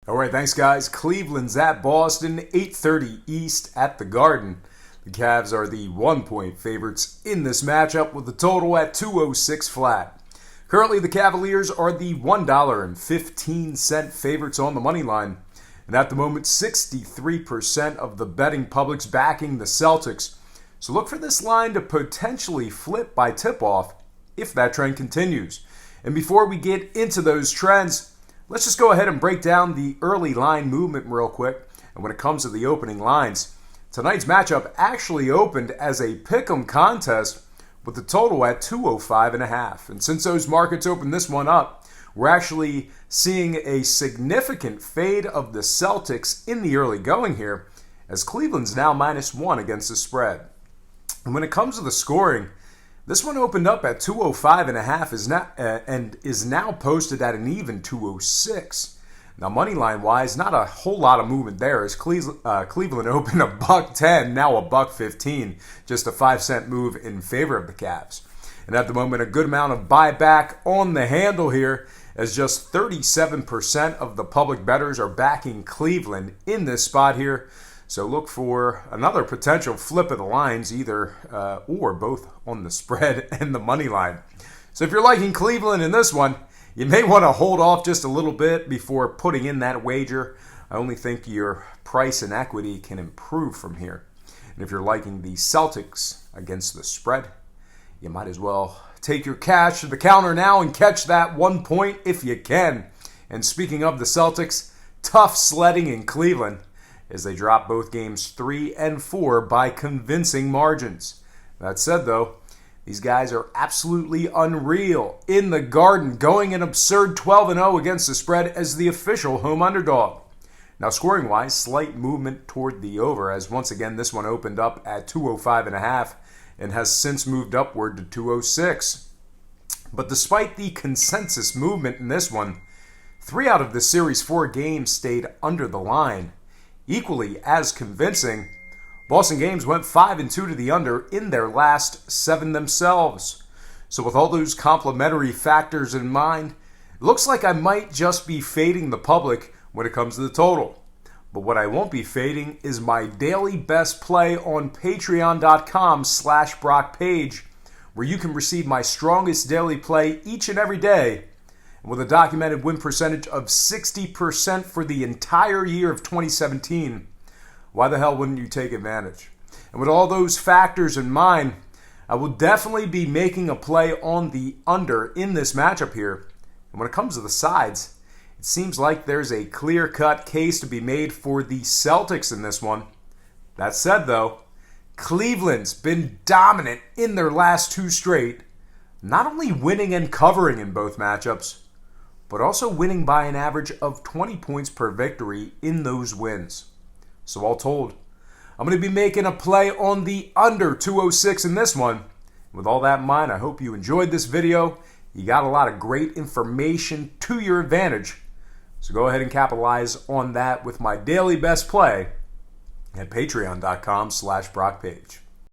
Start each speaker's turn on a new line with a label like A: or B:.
A: All right, thanks, guys. Cleveland's at Boston, 8:30 East at the Garden. The Cavs are the 1-point favorites in this matchup with the total at 206 flat. Currently, the Cavaliers are the $1.15 favorites on the money line. And at the moment, 63% of the betting public's backing the Celtics. So look for this line to potentially flip by tip-off if that trend continues. And before we get into those trends, let's just go ahead and break down the early line movement real quick. And when it comes to the opening lines, tonight's matchup actually opened as a pick'em contest with the total at 205.5. And since those markets opened this one up, we're actually seeing a significant fade of the Celtics in the early going here, as Cleveland's now -1 against the spread. And when it comes to the scoring, this one opened up at 205.5 and is now posted at an even 206. Now, money line wise, not a whole lot of movement there, as Cleveland opened $1.10, now $1.15, just a 5-cent move in favor of the Cavs. And at the moment, a good amount of buyback on the handle here, as just 37% of the public bettors are backing Cleveland in this spot here. So look for another potential flip of the lines, either or both on the spread and the money line. So if you're liking Cleveland in this one, you may want to hold off just a little bit before putting in that wager. I only think your price and equity can improve from here. And if you're liking the Celtics against the spread, you might as well take your cash to the counter now and catch that 1 point if you can. And speaking of the Celtics, tough sledding in Cleveland as they drop both games 3 and 4 by convincing margins. That said, though, these guys are absolutely unreal in the Garden, going an absurd 12-0 against the spread as the official home underdog. Now, scoring-wise, slight movement toward the over, as once again this one opened up at 205.5 and has since moved upward to 206. But despite the consensus movement in this one, 3 out of the series' 4 games stayed under the line. Equally as convincing, Boston games went 5-2 to the under in their last 7 themselves. So with all those complementary factors in mind, it looks like I might just be fading the public when it comes to the total. But what I won't be fading is my daily best play on patreon.com/BrockPage, where you can receive my strongest daily play each and every day, and with a documented win percentage of 60% for the entire year of 2017. Why the hell wouldn't you take advantage? And with all those factors in mind, I will definitely be making a play on the under in this matchup here. And when it comes to the sides, it seems like there's a clear-cut case to be made for the Celtics in this one. That said, though, Cleveland's been dominant in their last 2 straight, not only winning and covering in both matchups, but also winning by an average of 20 points per victory in those wins. So all told, I'm going to be making a play on the under 206 in this one. With all that in mind, I hope you enjoyed this video. You got a lot of great information to your advantage. So go ahead and capitalize on that with my daily best play at patreon.com/BrockPage.